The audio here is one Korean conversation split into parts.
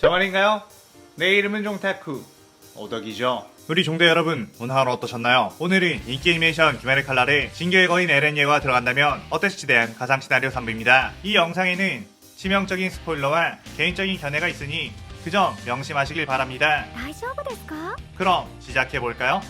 정말인가요? 내 이름은 종타쿠 오덕이죠. 우리 종대 여러분, 오늘 하루 어떠셨나요? 오늘은 인기 애니메이션 귀멸의 칼날에 진격의 거인 에렌 예고가 들어간다면 어땠을지 대한 가상 시나리오 3부입니다. 이 영상에는 치명적인 스포일러와 개인적인 견해가 있으니 그 점 명심하시길 바랍니다. 大丈夫ですか? 그럼 시작해볼까요?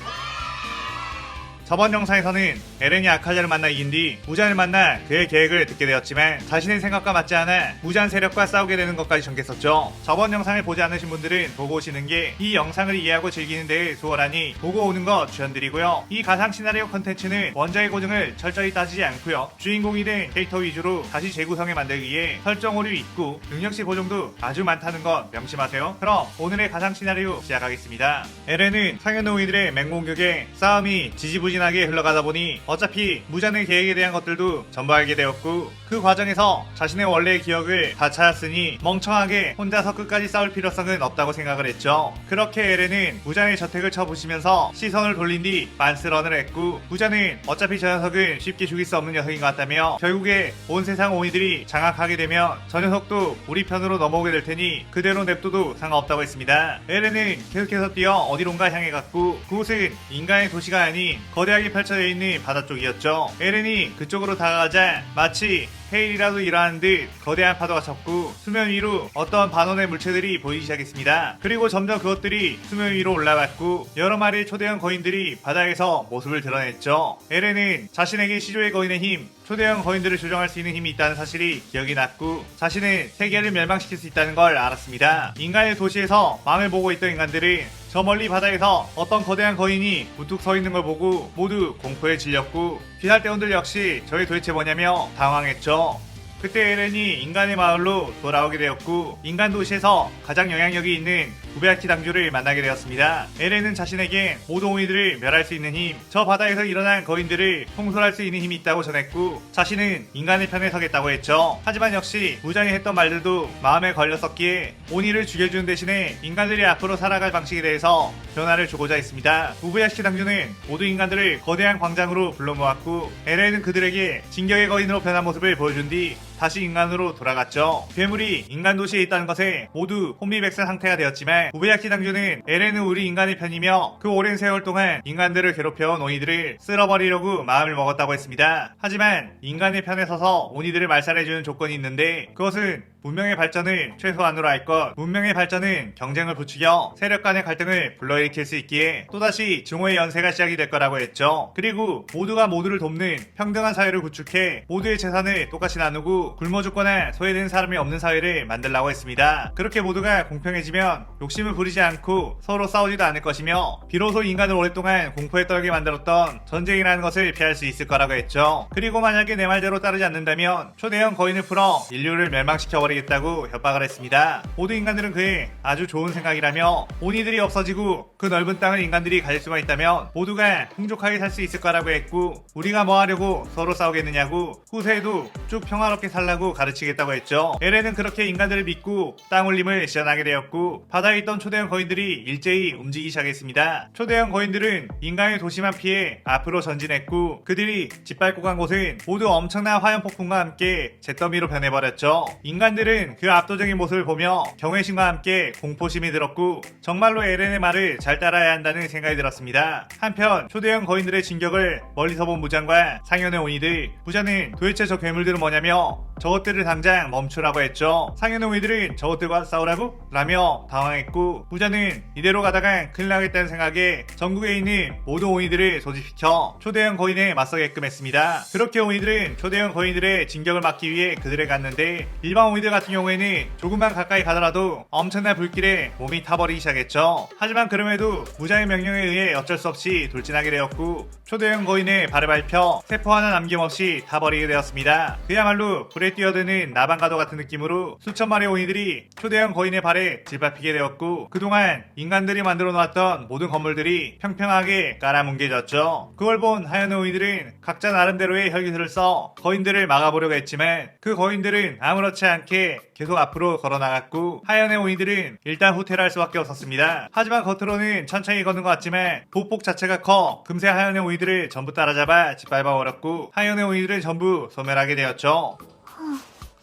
저번 영상에서는 에렌이 아칼리아를 만나 이긴 뒤 무잔을 만나 그의 계획을 듣게 되었지만 자신의 생각과 맞지 않아 무잔 세력과 싸우게 되는 것까지 전개했었죠. 저번 영상을 보지 않으신 분들은 보고 오시는 게 이 영상을 이해하고 즐기는 데에 수월하니 보고 오는 거 추천드리고요. 이 가상 시나리오 컨텐츠는 원작의 고증을 철저히 따지지 않고요. 주인공이 된 캐릭터 위주로 다시 재구성해 만들기 위해 설정 오류 있고 능력치 보정도 아주 많다는 것 명심하세요. 그럼 오늘의 가상 시나리오 시작하겠습니다. 에렌은 상현노이들의 맹공격에 싸움이 지지부진하게 흘러가다 보니 어차피 무잔의 계획에 대한 것들도 전부 알게 되었고 그 과정에서 자신의 원래의 기억을 다 찾았으니 멍청하게 혼자서 끝까지 싸울 필요성은 없다고 생각을 했죠. 그렇게 에렌은 무잔의 저택을 쳐부시면서 시선을 돌린 뒤 만스런을 했고 무잔은 어차피 저 녀석은 쉽게 죽일 수 없는 녀석인 것 같다며 결국에 온 세상 오이들이 장악하게 되면 저 녀석도 우리 편으로 넘어오게 될 테니 그대로 냅둬도 상관없다고 했습니다. 에렌은 계속해서 뛰어 어디론가 향해 갔고 그곳은 인간의 도시가 아닌 거대하게 펼쳐져 있는 바다 쪽이었죠. 에렌이 그쪽으로 다가가자 마치 해일이라도 일어나는 듯 거대한 파도가 쳤고 수면 위로 어떤 반원의 물체들이 보이기 시작했습니다. 그리고 점점 그것들이 수면 위로 올라갔고 여러 마리의 초대형 거인들이 바다에서 모습을 드러냈죠. 에렌은 자신에게 시조의 거인의 힘, 초대형 거인들을 조정할 수 있는 힘이 있다는 사실이 기억이 났고 자신은 세계를 멸망시킬 수 있다는 걸 알았습니다. 인간의 도시에서 망을 보고 있던 인간들은 저 멀리 바다에서 어떤 거대한 거인이 우뚝 서 있는 걸 보고 모두 공포에 질렸고 귀살대원들 역시 저게 도대체 뭐냐며 당황했죠. 그때 에렌이 인간의 마을로 돌아오게 되었고 인간 도시에서 가장 영향력이 있는 구베아키 당주를 만나게 되었습니다. 에렌은 자신에게 모든 오이들을 멸할 수 있는 힘, 저 바다에서 일어난 거인들을 통솔할 수 있는 힘이 있다고 전했고 자신은 인간의 편에 서겠다고 했죠. 하지만 역시 무장이 했던 말들도 마음에 걸렸었기에 오니를 죽여주는 대신에 인간들이 앞으로 살아갈 방식에 대해서 변화를 주고자 했습니다. 구베아키 당주는 모두 인간들을 거대한 광장으로 불러 모았고 에렌은 그들에게 진격의 거인으로 변한 모습을 보여준 뒤 다시 인간으로 돌아갔죠. 괴물이 인간 도시에 있다는 것에 모두 혼미백산 상태가 되었지만 구베야키 당주는 에렌은 우리 인간의 편이며 그 오랜 세월 동안 인간들을 괴롭혀온 오니들을 쓸어버리려고 마음을 먹었다고 했습니다. 하지만 인간의 편에 서서 오니들을 말살해주는 조건이 있는데 그것은 문명의 발전을 최소한으로 할 것, 문명의 발전은 경쟁을 부추겨 세력 간의 갈등을 불러일으킬 수 있기에 또다시 증오의 연세가 시작이 될 거라고 했죠. 그리고 모두가 모두를 돕는 평등한 사회를 구축해 모두의 재산을 똑같이 나누고 굶어 죽거나 소외된 사람이 없는 사회를 만들라고 했습니다. 그렇게 모두가 공평해지면 욕심을 부리지 않고 서로 싸우지도 않을 것이며 비로소 인간을 오랫동안 공포에 떨게 만들었던 전쟁이라는 것을 피할 수 있을 거라고 했죠. 그리고 만약에 내 말대로 따르지 않는다면 초대형 거인을 풀어 인류를 멸망시켜버리겠다고 협박을 했습니다. 모든 인간들은 그의 아주 좋은 생각이라며 오니들이 없어지고 그 넓은 땅을 인간들이 가질 수만 있다면 모두가 풍족하게 살 수 있을 거라고 했고 우리가 뭐 하려고 서로 싸우겠느냐고 후세에도 쭉 평화롭게 살라고 가르치겠다고 했죠. 에렌은 그렇게 인간들을 믿고 땅 울림을 시전하게 되었고 바다에 있던 초대형 거인들이 일제히 움직이기 시작했습니다. 초대형 거인들은 인간의 도시만 피해 앞으로 전진했고 그들이 짓밟고 간 곳은 모두 엄청난 화염폭풍과 함께 잿더미로 변해버렸죠. 인간들은 그 압도적인 모습을 보며 경외심과 함께 공포심이 들었고 정말로 에렌의 말을 잘 따라야 한다는 생각이 들었습니다. 한편 초대형 거인들의 진격을 멀리서 본 무장과 상현의 오니들, 무장은 도대체 저 괴물들은 뭐냐며 저것들을 당장 멈추라고 했죠. 상현의 오니들은 저것들과 싸우라고? 라며 당황했고 무장은 이대로 가다간 큰일 나겠다는 생각에 전국에 있는 모든 오니들을 소집시켜 초대형 거인에 맞서게끔 했습니다. 그렇게 오니들은 초대형 거인들의 진격을 막기 위해 그들을 갔는데 일반 오니들 같은 경우에는 조금만 가까이 가더라도 엄청난 불길에 몸이 타버리기 시작했죠. 하지만 그럼에도 무장의 명령에 의해 어쩔 수 없이 돌진하게 되었고 초대형 거인의 발을 밟혀 세포 하나 남김없이 타버리게 되었습니다. 그야말로 불에 뛰어드는 나방가도 같은 느낌으로 수천 마리의 오니들이 초대형 거인의 발에 짓밟히게 되었고 그동안 인간들이 만들어 놓았던 모든 건물들이 평평하게 깔아뭉개졌죠. 그걸 본 하얀 오니들은 각자 나름대로의 혈기술을 써 거인들을 막아보려고 했지만 그 거인들은 아무렇지 않게 계속 앞으로 걸어나갔고 하얀의 오니들은 일단 후퇴를 할 수밖에 없었습니다. 하지만 겉으로는 천천히 걷는 것 같지만 보폭 자체가 커 금세 하얀의 오니들을 전부 따라잡아 짓밟아버렸고 하얀의 오니들은 전부 소멸하게 되었죠.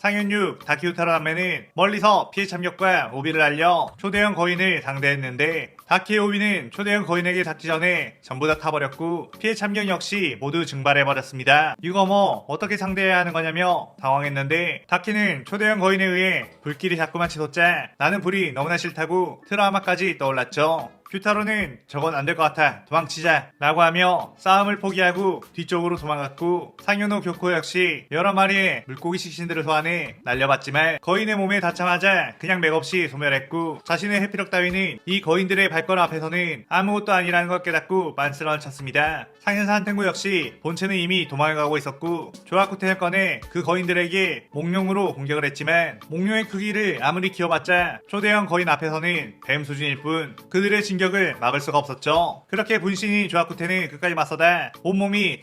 상현육 다키우타로 남매는 멀리서 피해 참격과 오비를 알려 초대형 거인을 상대했는데 다키의 오비는 초대형 거인에게 닿기 전에 전부 다 타버렸고 피해 참격 역시 모두 증발해버렸습니다. 이거 뭐 어떻게 상대해야 하는 거냐며 당황했는데 다키는 초대형 거인에 의해 불길이 자꾸만 치솟자 나는 불이 너무나 싫다고 트라우마까지 떠올랐죠. 규타로는 저건 안 될 것 같아 도망치자 라고 하며 싸움을 포기하고 뒤쪽으로 도망갔고 상현호 교코 역시 여러 마리의 물고기 식신들을 소환해 날려봤지만 거인의 몸에 닿자마자 그냥 맥없이 소멸했고 자신의 회피력 따위는 이 거인들의 발걸음 앞에서는 아무것도 아니라는 걸 깨닫고 만스러운 쳤습니다. 상현사 한탱구 역시 본체는 이미 도망을 가고 있었고 조아쿠텐을 꺼내 그 거인들에게 몽룡으로 공격을 했지만 몽룡의 크기를 아무리 키워봤자 초대형 거인 앞에서는 뱀 수준일 뿐 그들의 진격을 막을 수가 없었죠. 그렇게 분신인 조아쿠텐은 끝까지 맞서다 온몸이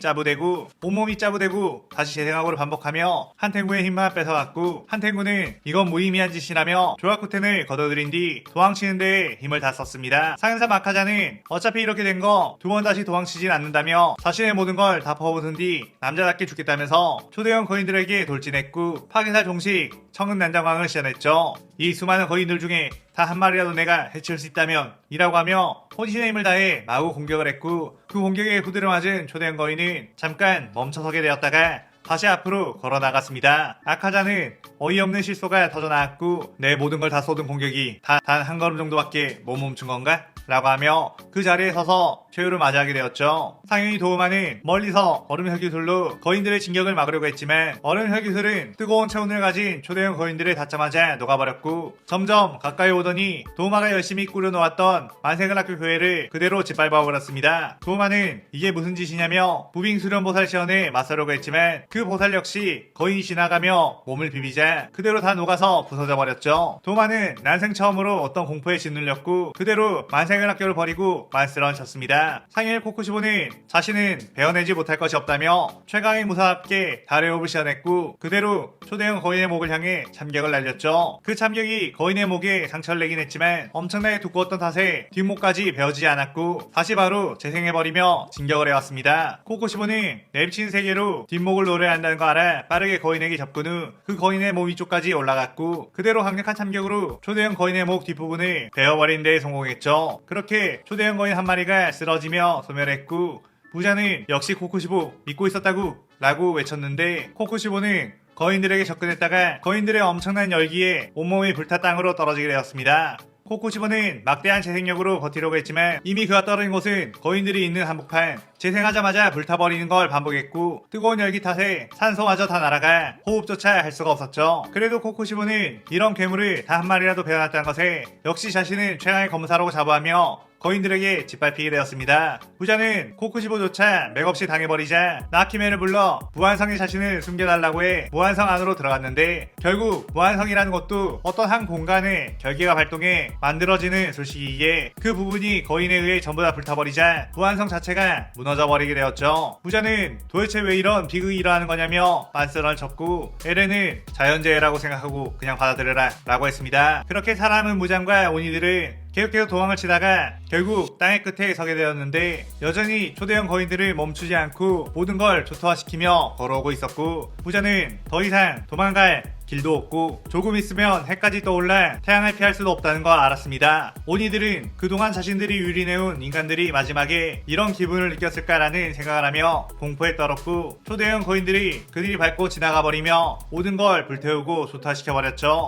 짜부되고 다시 재생하고를 반복하며 한탱구의 힘만 뺏어갔고 한탱구는 이건 무의미한 짓이라며 조아쿠텐을 걷어들인 뒤 도망치는 데에 힘을 다 썼습니다. 상현사 마카자는 어차피 이렇게 된 거 두 번 다시 도망치진 않는다며 자신의 모든 걸 다 퍼부은 뒤 남자답게 죽겠다면서 초대형 거인들에게 돌진했고 파괴사 종식 청은난장광을 시전했죠. 이 수많은 거인들 중에 다 한 마리라도 내가 해칠 수 있다면 이라고 하며 혼신의 힘을 다해 마구 공격을 했고 그 공격에 부드러 맞은 초대형 거인은 잠깐 멈춰서게 되었다가 다시 앞으로 걸어 나갔습니다. 아카자는 어이없는 실소가 터져나왔고 내 모든 걸 다 쏟은 공격이 단 한 걸음 정도밖에 못 멈춘 건가? 라고 하며 그 자리에 서서 최후를 맞이하게 되었죠. 상현이 도우마는 멀리서 얼음 혈기술로 거인들의 진격을 막으려고 했지만 얼음 혈기술은 뜨거운 체온을 가진 초대형 거인들을 닿자마자 녹아버렸고 점점 가까이 오더니 도우마가 열심히 꾸려놓았던 만세근학교 교회를 그대로 짓밟아버렸습니다. 도우마는 이게 무슨 짓이냐며 무빙 수련 보살 시연에 맞서려고 했지만 그 보살 역시 거인이 지나가며 몸을 비비자 그대로 다 녹아서 부서져 버렸죠. 도우마는 난생 처음으로 어떤 공포에 짓눌렸고 그대로 만세근학교를 버리고 만스러운 쳤습니다. 상일 코쿠시보는 자신은 베어내지 못할 것이 없다며 최강의 무사와 함께 달의 호흡을 시연했고 그대로 초대형 거인의 목을 향해 참격을 날렸죠. 그 참격이 거인의 목에 상처를 내긴 했지만 엄청나게 두꺼웠던 탓에 뒷목까지 베어지지 않았고 다시 바로 재생해버리며 진격을 해왔습니다. 코쿠시보는 냅친 세계로 뒷목을 노려야 한다는 거 알아 빠르게 거인에게 접근 후 그 거인의 몸 위쪽까지 올라갔고 그대로 강력한 참격으로 초대형 거인의 목 뒷부분을 베어버린 데 성공했죠. 그렇게 초대형 거인 한 마리가 쓰러지며 소멸했고 부자는 역시 코쿠시보 믿고 있었다고 라고 외쳤는데 코쿠시보는 거인들에게 접근했다가 거인들의 엄청난 열기에 온몸이 불타 땅으로 떨어지게 되었습니다. 코쿠시보는 막대한 재생력으로 버티려고 했지만 이미 그가 떨어진 곳은 거인들이 있는 한복판 재생하자마자 불타버리는 걸 반복했고 뜨거운 열기 탓에 산소마저 다 날아가 호흡조차 할 수가 없었죠. 그래도 코쿠시보는 이런 괴물을 단 한 마리라도 베어놨다는 것에 역시 자신은 최강의 검사라고 자부하며 거인들에게 짓밟히게 되었습니다. 부자는 코쿠시보조차 맥없이 당해버리자 나키맨을 불러 무한성의 자신을 숨겨달라고 해 무한성 안으로 들어갔는데 결국 무한성이라는 것도 어떤 한 공간에 결계가 발동해 만들어지는 술식이기에 그 부분이 거인에 의해 전부 다 불타버리자 무한성 자체가 무너져버리게 되었죠. 부자는 도대체 왜 이런 비극이 일어나는 거냐며 만스런을 쳤고 에렌은 자연재해라고 생각하고 그냥 받아들여라 라고 했습니다. 그렇게 사람은 무장과 오니들은 계속해서 도망을 치다가 결국 땅의 끝에 서게 되었는데 여전히 초대형 거인들을 멈추지 않고 모든 걸 조토화시키며 걸어오고 있었고 부자는 더 이상 도망갈 길도 없고 조금 있으면 해까지 떠올라 태양을 피할 수도 없다는 걸 알았습니다. 오니들은 그동안 자신들이 유린해온 인간들이 마지막에 이런 기분을 느꼈을까라는 생각을 하며 공포에 떨었고 초대형 거인들이 그들이 밟고 지나가 버리며 모든 걸 불태우고 조토화시켜버렸죠.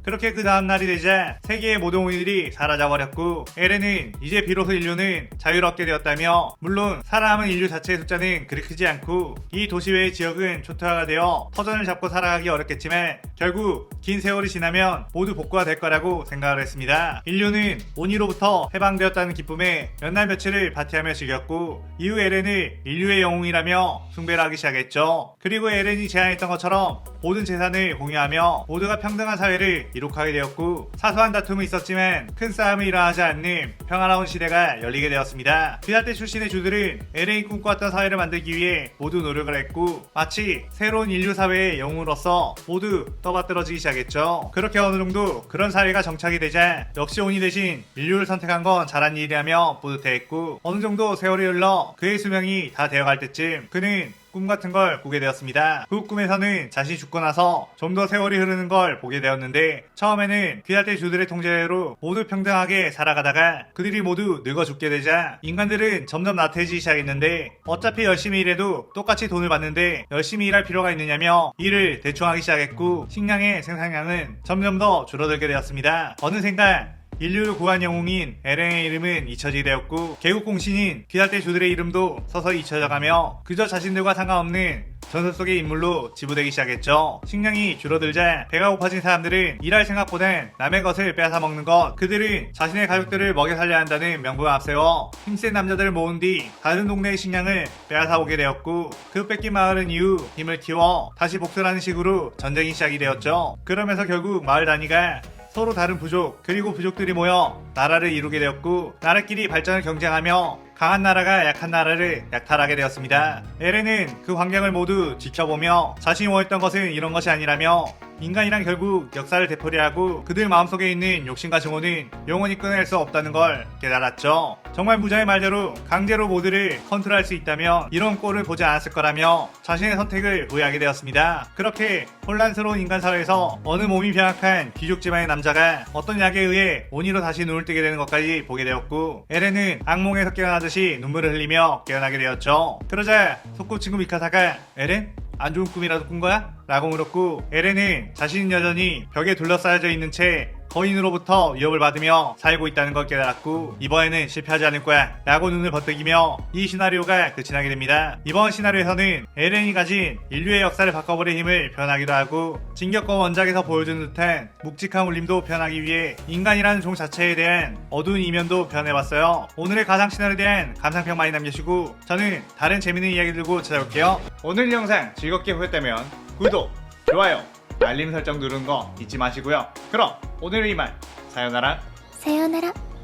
그렇게 그 다음날이 되자 세계의 모든 오니들이 사라져버렸고 에렌은 이제 비로소 인류는 자유롭게 되었다며 물론 살아남은 인류 자체의 숫자는 그리 크지 않고 이 도시 외의 지역은 초토화가 되어 터전을 잡고 살아가기 어렵겠지만 결국 긴 세월이 지나면 모두 복구가 될 거라고 생각을 했습니다. 인류는 오니로부터 해방되었다는 기쁨에 몇 날 며칠을 파티하며 즐겼고 이후 에렌을 인류의 영웅이라며 숭배를 하기 시작했죠. 그리고 에렌이 제안했던 것처럼 모든 재산을 공유하며 모두가 평등한 사회를 이룩하게 되었고 사소한 다툼은 있었지만 큰 싸움이 일어나지 않는 평화로운 시대가 열리게 되었습니다. 비살대 출신의 주들은 에렌이 꿈꿔왔던 사회를 만들기 위해 모두 노력을 했고 마치 새로운 인류 사회의 영웅으로서 모두 떠받들어지기 시작했죠. 그렇게 어느 정도 그런 사회가 정착이 되자 역시 오니 대신 인류를 선택한 건 잘한 일이라며 뿌듯해했고 어느 정도 세월이 흘러 그의 수명이 다 되어갈 때쯤 그는 꿈 같은 걸 꾸게 되었습니다. 그 꿈에서는 자신이 죽고 나서 좀 더 세월이 흐르는 걸 보게 되었는데 처음에는 귀할대 주들의 통제로 모두 평등하게 살아가다가 그들이 모두 늙어 죽게 되자 인간들은 점점 나태해지기 시작했는데 어차피 열심히 일해도 똑같이 돈을 받는데 열심히 일할 필요가 있느냐며 일을 대충 하기 시작했고 식량의 생산량은 점점 더 줄어들게 되었습니다. 어느샌가 인류를 구한 영웅인 에렌의 이름은 잊혀지게 되었고 개국공신인 귀할대 주들의 이름도 서서히 잊혀져가며 그저 자신들과 상관없는 전설 속의 인물로 지부되기 시작했죠. 식량이 줄어들자 배가 고파진 사람들은 일할 생각보단 남의 것을 빼앗아 먹는 것, 그들은 자신의 가족들을 먹여 살려야 한다는 명분을 앞세워 힘센 남자들을 모은 뒤 다른 동네의 식량을 빼앗아 오게 되었고 그 뺏긴 마을은 이후 힘을 키워 다시 복수라는 식으로 전쟁이 시작이 되었죠. 그러면서 결국 마을 단위가 서로 다른 부족 그리고 부족들이 모여 나라를 이루게 되었고 나라끼리 발전을 경쟁하며 강한 나라가 약한 나라를 약탈하게 되었습니다. 에렌은 그 환경을 모두 지켜보며 자신이 원했던 것은 이런 것이 아니라며 인간이란 결국 역사를 되풀이하고 그들 마음속에 있는 욕심과 증오는 영원히 끊어낼 수 없다는 걸 깨달았죠. 정말 무자의 말대로 강제로 모두를 컨트롤할 수 있다면 이런 꼴을 보지 않았을 거라며 자신의 선택을 후회하게 되었습니다. 그렇게 혼란스러운 인간 사회에서 어느 몸이 병약한 귀족 집안의 남자가 어떤 약에 의해 온이로 다시 눈을 뜨게 되는 것까지 보게 되었고 에렌은 악몽에서 깨어나듯이 눈물을 흘리며 깨어나게 되었죠. 그러자 소꿉친구 미카사가 에렌? 안 좋은 꿈이라도 꾼 거야? 라고 물었고 에렌은 자신은 여전히 벽에 둘러싸여져 있는 채 거인으로부터 위협을 받으며 살고 있다는 걸 깨달았고 이번에는 실패하지 않을 거야 라고 눈을 버뜩이며 이 시나리오가 끝이 나게 됩니다. 이번 시나리오에서는 에렌이 가진 인류의 역사를 바꿔버릴 힘을 표현하기도 하고 진격과 원작에서 보여준 듯한 묵직한 울림도 표현하기 위해 인간이라는 종 자체에 대한 어두운 이면도 표현해봤어요. 오늘의 가상 시나리오에 대한 감상평 많이 남겨주시고 저는 다른 재밌는 이야기 들고 찾아올게요. 오늘 영상 즐겁게 보셨다면 구독, 좋아요, 알림 설정 누르는 거 잊지 마시고요. 그럼 오늘은 이만 사요나라.さようなら。